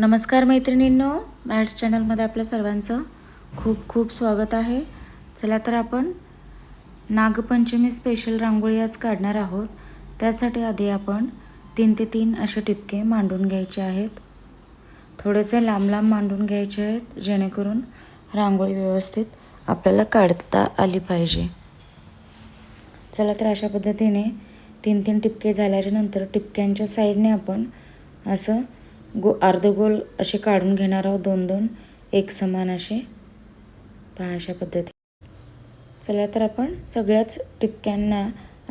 नमस्कार मैत्रिणींनो, मॅट्स चॅनलमध्ये आपल्या सर्वांचं खूप खूप स्वागत आहे. चला तर आपण नागपंचमी स्पेशल रांगोळी आज काढणार आहोत. त्यासाठी आधी आपण 3 ते 3 असे टिपके मांडून घ्यायचे आहेत. थोडेसे लांब लांब मांडून घ्यायचे आहेत, जेणेकरून रांगोळी व्यवस्थित आपल्याला काढता आली पाहिजे. चला तर अशा पद्धतीने 3-3 टिपके झाल्याच्या नंतर टिपक्यांच्या साईडने आपण असं अर्धगोल असे काढून घेणार आहोत. 2-2 एक समान असे पहा अशा पद्धती. चला तर आपण सगळ्याच टिपक्यांना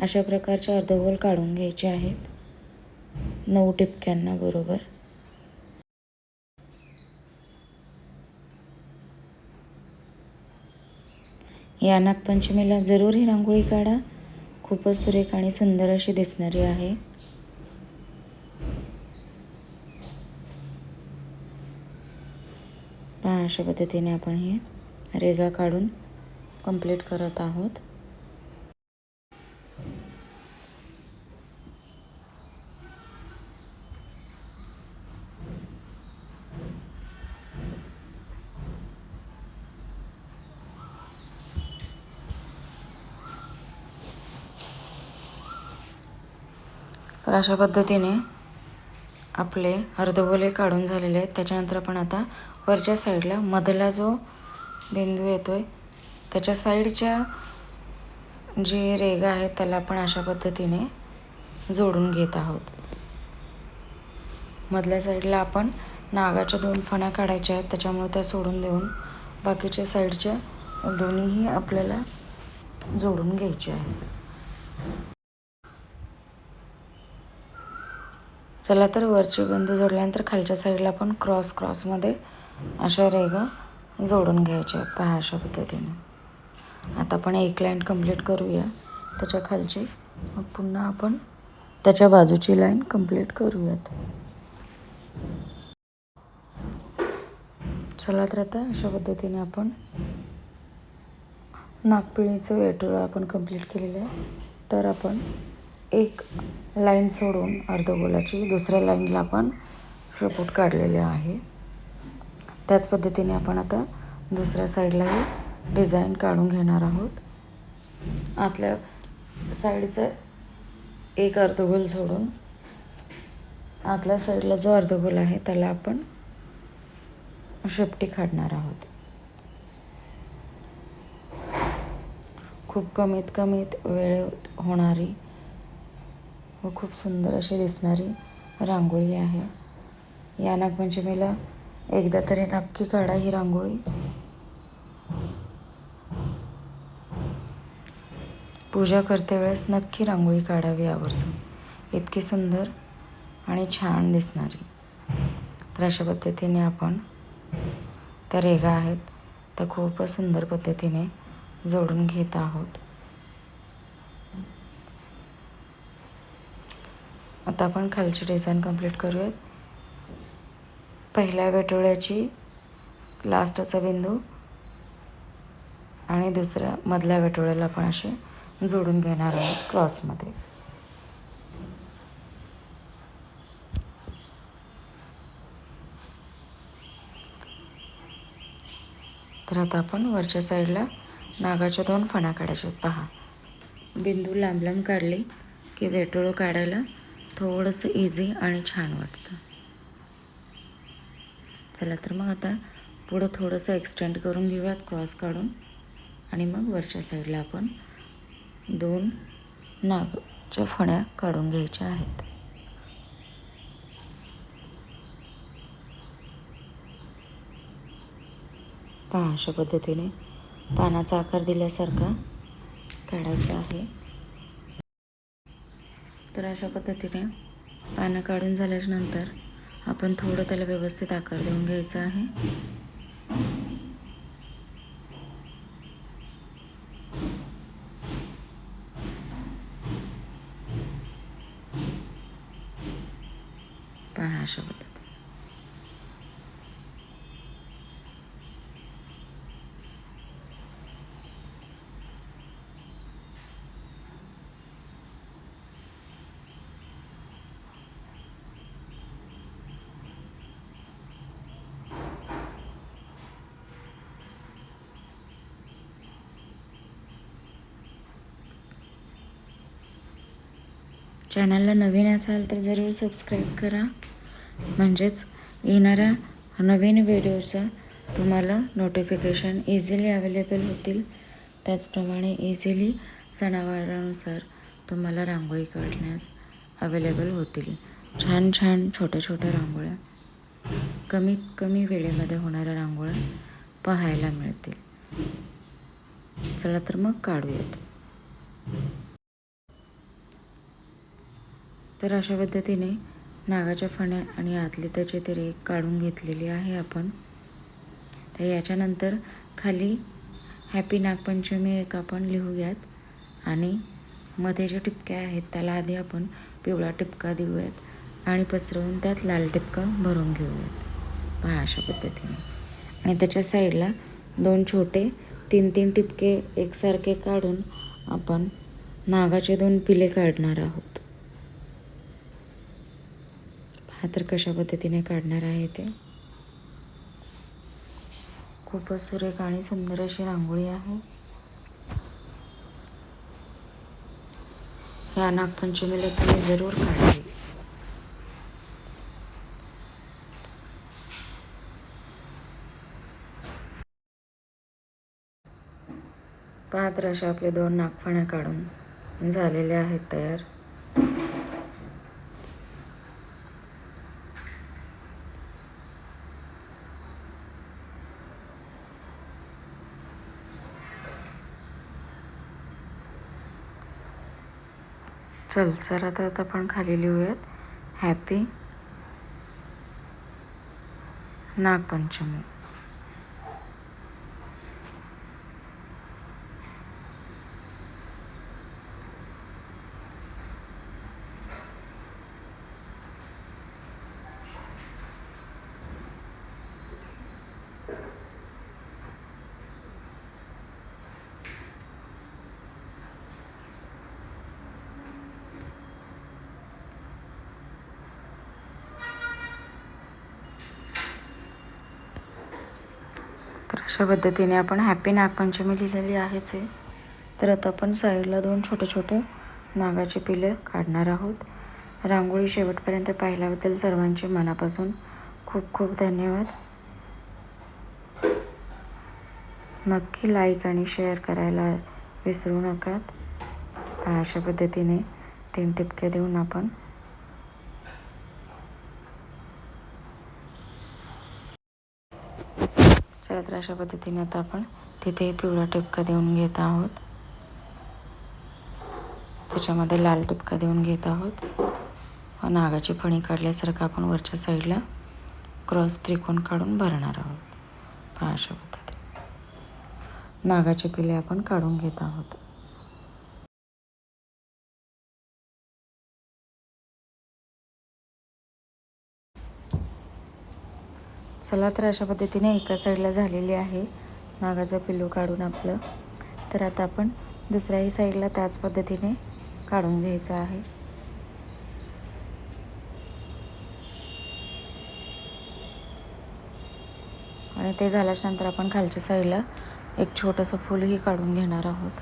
अशा प्रकारचे अर्धगोल काढून घ्यायचे आहेत. 9 टिपक्यांना बरोबर. या नागपंचमीला जरूर ही रांगोळी काढा. खूपच सुरेख आणि सुंदर अशी दिसणारी आहे. पहा अशा पद्धतीने आपण हे रेघा काढून कंप्लीट करत आहोत. तर अशा पद्धतीने आपले अर्धगोले काढून झालेले आहेत. त्याच्यानंतर आपण आता वरच्या साईडला मधला जो बिंदू येतोय त्याच्या साईडच्या जी रेघा आहे त्याला आपण अशा पद्धतीने जोडून घेत आहोत. मधल्या साईडला आपण नागाच्या 2 फण्या काढायच्या आहेत, त्याच्यामुळे त्या सोडून देऊन बाकीच्या साईडच्या दोन्हीही आपल्याला जोडून घ्यायचे आहेत. चला तर वरचे बिंदू जोडल्यानंतर खालच्या साईडला आपण क्रॉसमध्ये अशा रेघा जोडून घ्यायच्या आहेत. पहा अशा पद्धतीने. आता आपण एक लाईन कंप्लीट करूया. त्याच्या खालची मग पुन्हा आपण त्याच्या बाजूची लाईन कंप्लीट करूयात. चला तर आता अशा पद्धतीने आपण नागपिळीचं वेटोळं आपण कंप्लीट केलेलं आहे. तर आपण एक लाईन सोडून अर्धगोलाची दुसऱ्या लाईनला आपण शेपूट काढलेले आहे. त्याच पद्धतीने आपण आता दुसऱ्या साईडलाही डिझाईन काढून घेणार आहोत. आतल्या साईडचं एक अर्धगोल सोडून आतल्या साईडला जो अर्धगोल आहे त्याला आपण शेपटी काढणार आहोत. खूप कमीत वेळेत होणारी व खूप सुंदर अशी दिसणारी रांगोळी आहे. या नागपंचमीला एकदा तरी नक्की काढा ही रांगोळी. पूजा करते वेळेस नक्की रांगोळी काढावी आवर्जून. इतकी सुंदर आणि छान दिसणारी. तर अशा पद्धतीने आपण त्या रेघा आहेत त्या खूपच सुंदर पद्धतीने जोडून घेत आहोत. आता आपण खालची डिझाईन कंप्लीट करूयात. पहिल्या वेटोळ्याची लास्टचा बिंदू आणि दुसऱ्या मधल्या वेटोळ्याला आपण असे जोडून घेणार आहोत क्रॉसमध्ये. तर आता आपण वरच्या साईडला नागाच्या 2 फण्या काढायच्या. पहा बिंदू लांब लांब काढले की वेटोळं काढायला थोडंसं इझी आणि छान वाटतं. चला तर मग आता पुढं थोडंसं एक्सटेंड करून घेऊयात क्रॉस काढून आणि मग वरच्या साईडला आपण 2 नागाच्या फण्या काढून घ्यायच्या आहेत. पहा अशा पद्धतीने पानाचा आकार दिल्यासारखा काढायचा आहे. तर अशा पद्धतीने पानं काढून झाल्याच्या नंतर आपण थोडं त्याला व्यवस्थित आकार देऊन घ्यायचा आहे. पहा अशा पद्धतीने. चॅनलला नवीन असाल तर जरूर सबस्क्राईब करा, म्हणजेच येणाऱ्या नवीन व्हिडिओचा तुम्हाला नोटिफिकेशन इझिली अवेलेबल होतील. त्याचप्रमाणे इझिली सणावारानुसार तुम्हाला रांगोळी काढण्यास अवेलेबल होतील. छान छान छोट्या छोट्या रांगोळ्या, कमीत कमी वेळेमध्ये होणाऱ्या रांगोळ्या पाहायला मिळतील. चला तर मग काढूयात. तर अशा पद्धतीने नागाच्या फण्या आणि आतली त्याची ते रेघ काढून घेतलेली आहे आपण. तर याच्यानंतर खाली हॅपी नागपंचमी एक आपण लिहूयात आणि मध्ये जे टिपके आहेत त्याला आधी आपण पिवळा टिपका देऊयात आणि पसरवून त्यात लाल टिपका भरून घेऊयात. पहा अशा पद्धतीने. आणि त्याच्या साईडला 2 छोटे 3-3 टिपके एकसारखे काढून आपण नागाचे 2 पिले काढणार आहोत. पहा तर कशा पद्धतीने काढणार आहे ते. खूपच सुरेख आणि सुंदर अशी रांगोळी आहे. या नागपंचमीला तुम्ही जरूर काढावी. पहा तर अशा आपले 2 नागफण्या काढून झालेल्या आहेत तयार. चल आता आपण खाली लिहूयात हॅपी नागपंचमी. तर अशा पद्धतीने आपण हॅपी नागपंचमी लिहिलेली आहेच आहे. तर आता आपण साईडला 2 छोटे छोटे नागाचे पिले काढणार आहोत. रांगोळी शेवटपर्यंत पाहिल्याबद्दल सर्वांचे मनापासून खूप खूप धन्यवाद. नक्की लाईक आणि शेअर करायला विसरू नकात. अशा पद्धतीने 3 टिपके देऊन आपण चला तर अशा पद्धतीने आता आपण तिथे पिवळा टिपका देऊन घेत आहोत. त्याच्यामध्ये लाल टिपका देऊन घेत आहोत. नागाची फणी काढल्यासारखं आपण वरच्या साईडला क्रॉस त्रिकोण काढून भरणार आहोत. पहा अशा पद्धतीने नागाचे पिले आपण काढून घेत आहोत. चला तर अशा पद्धतीने एका साईडला झालेली आहे नागाचं पिल्लू काढून आपलं. तर आता आपण दुसऱ्याही साईडला त्याच पद्धतीने काढून घ्यायचं आहे. आणि ते झाल्याच्यानंतर आपण खालच्या साईडला एक छोटंसं फूलही काढून घेणार आहोत.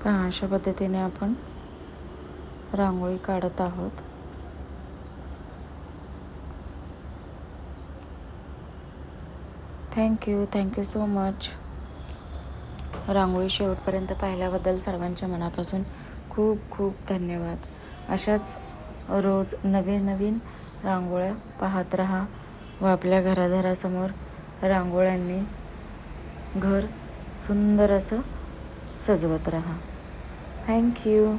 पहा अशा पद्धतीने आपण रांगोळी काढत आहोत. Thank you so much. रांगोळी शेवटपर्यंत पाहिल्याबद्दल सर्वांच्या मनापासून खूप खूप धन्यवाद. अशाच रोज नवीन नवीन रांगोळ्या पाहत राहा व आपल्या घरादारासमोर रांगोळ्यांनी घर सुंदर असं सजवत राहा. थँक्यू.